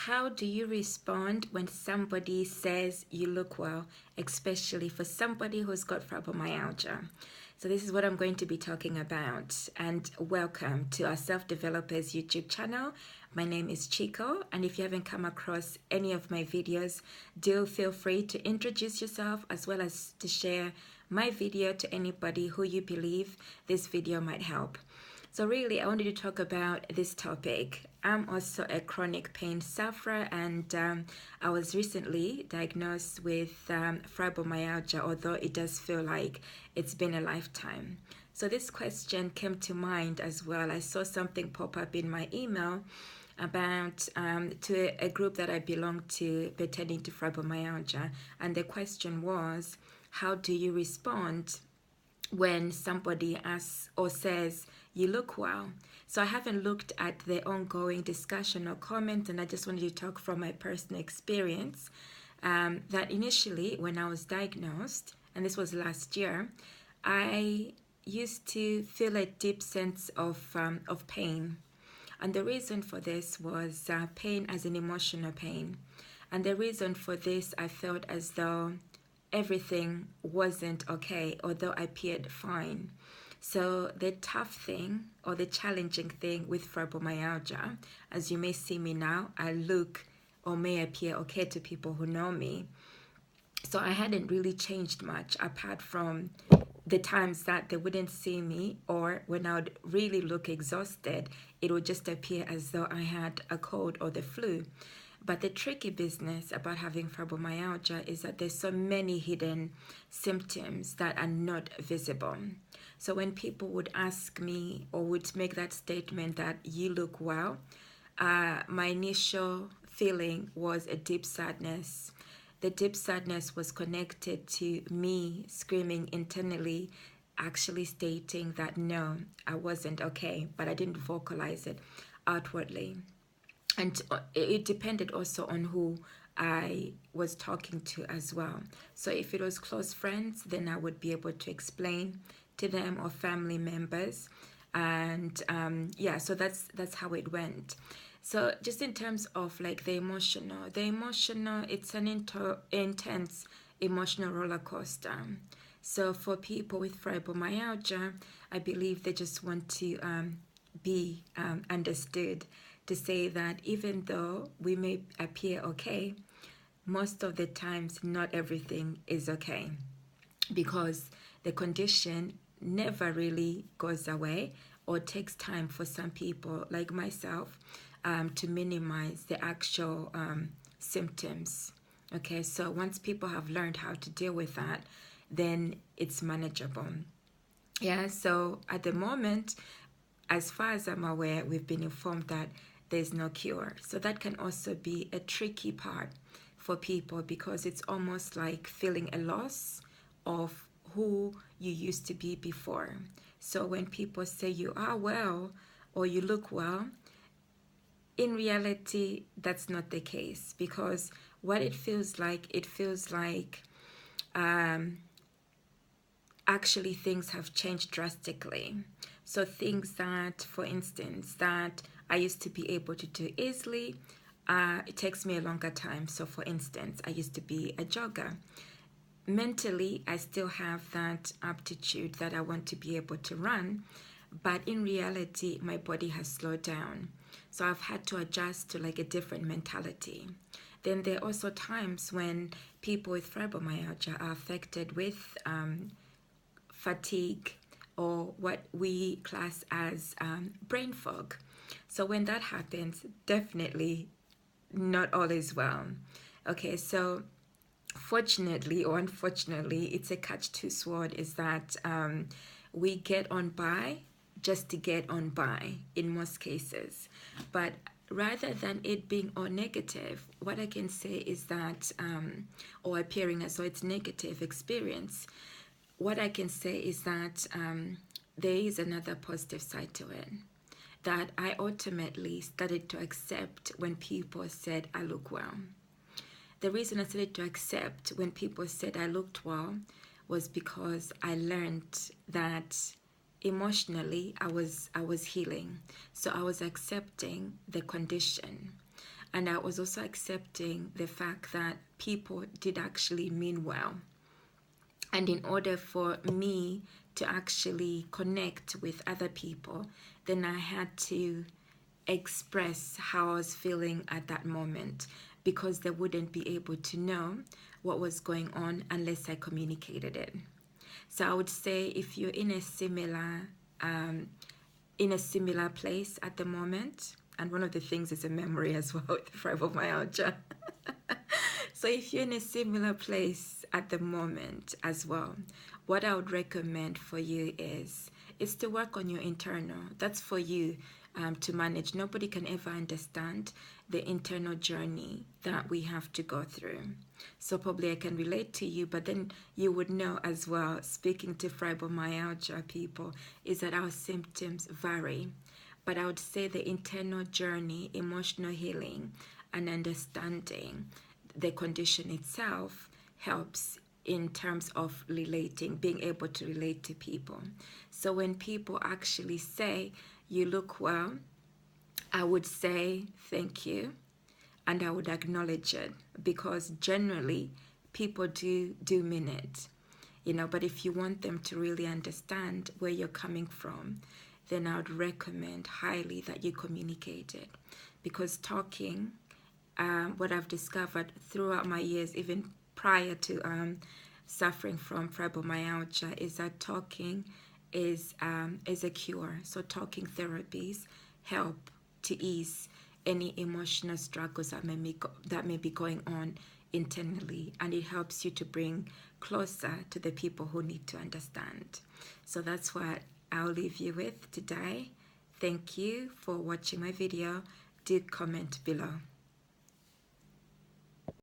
How do you respond when somebody says you look well, especially for somebody who's got fibromyalgia? So this is what I'm going to be talking about. And welcome to our Self-Developers YouTube channel. My name is Chico, and if you haven't come across any of my videos, do feel free to introduce yourself as well as to share my video to anybody who you believe this video might help. So really, I wanted to talk about this topic. I'm also a chronic pain sufferer, and I was recently diagnosed with fibromyalgia, although it does feel like it's been a lifetime. So this question came to mind as well. I saw something pop up in my email about to a group that I belong to pertaining to fibromyalgia, and the question was, how do you respond when somebody asks or says you look well? So I haven't looked at the ongoing discussion or comments, and I just wanted to talk from my personal experience that initially when I was diagnosed, and this was last year, I used to feel a deep sense of pain. And the reason for this was pain as an emotional pain. And the reason for this, I felt as though everything wasn't okay, although I appeared fine. So the tough thing or the challenging thing with fibromyalgia, as you may see me now, I look or may appear okay to people who know me. So I hadn't really changed much apart from the times that they wouldn't see me, or when I would really look exhausted, it would just appear as though I had a cold or the flu. But the tricky business about having fibromyalgia is that there's so many hidden symptoms that are not visible. So when people would ask me or would make that statement that you look well, my initial feeling was a deep sadness. The deep sadness was connected to me screaming internally, actually stating that no, I wasn't okay, but I didn't vocalize it outwardly. And it depended also on who I was talking to as well. So if it was close friends, then I would be able to explain to them, or family members. And yeah, so that's how it went. So just in terms of like the emotional, it's an intense emotional roller coaster. So for people with fibromyalgia, I believe they just want to be understood, to say that even though we may appear okay, most of the times not everything is okay, because the condition never really goes away, or takes time for some people like myself to minimize the actual symptoms. Okay, so once people have learned how to deal with that, then it's manageable. Yeah, so at the moment, as far as I'm aware, we've been informed that there's no cure. So that can also be a tricky part for people, because it's almost like feeling a loss of who you used to be before. So when people say you are well or you look well, in reality, that's not the case, because what it feels like actually things have changed drastically. So things that, for instance, that I used to be able to do easily, it takes me a longer time. So for instance, I used to be a jogger. Mentally, I still have that aptitude that I want to be able to run, but in reality, my body has slowed down. So I've had to adjust to like a different mentality. Then there are also times when people with fibromyalgia are affected with fatigue, or what we class as brain fog. So when that happens, definitely not all is well. Okay, so fortunately or unfortunately, it's a catch-2 sword, is that we get on by just to get on by in most cases. But rather than it being all negative, what I can say is that, or appearing as though it's negative experience, what I can say is that there is another positive side to it, that I ultimately started to accept when people said I look well. The reason I started to accept when people said I looked well was because I learned that emotionally I was healing. So I was accepting the condition. And I was also accepting the fact that people did actually mean well. And in order for me to actually connect with other people, then I had to express how I was feeling at that moment, because they wouldn't be able to know what was going on unless I communicated it. So I would say, if you're in a similar place at the moment, and one of the things is a memory as well with fibromyalgia. So if you're in a similar place at the moment as well, what I would recommend for you is to work on your internal. That's for you to manage. Nobody can ever understand the internal journey that we have to go through. So probably I can relate to you, but then you would know as well, speaking to fibromyalgia people, is that our symptoms vary. But I would say the internal journey, emotional healing, and understanding the condition itself helps in terms of relating, being able to relate to people. So when people actually say, you look well, I would say thank you, and I would acknowledge it, because generally people do mean it, you know. But if you want them to really understand where you're coming from, then I would recommend highly that you communicate it, because talking, what I've discovered throughout my years, even prior to suffering from fibromyalgia, is that talking is a cure. So talking therapies help to ease any emotional struggles that may be going on internally, and it helps you to bring closer to the people who need to understand. So that's what I'll leave you with today. Thank you for watching my video. Do comment below.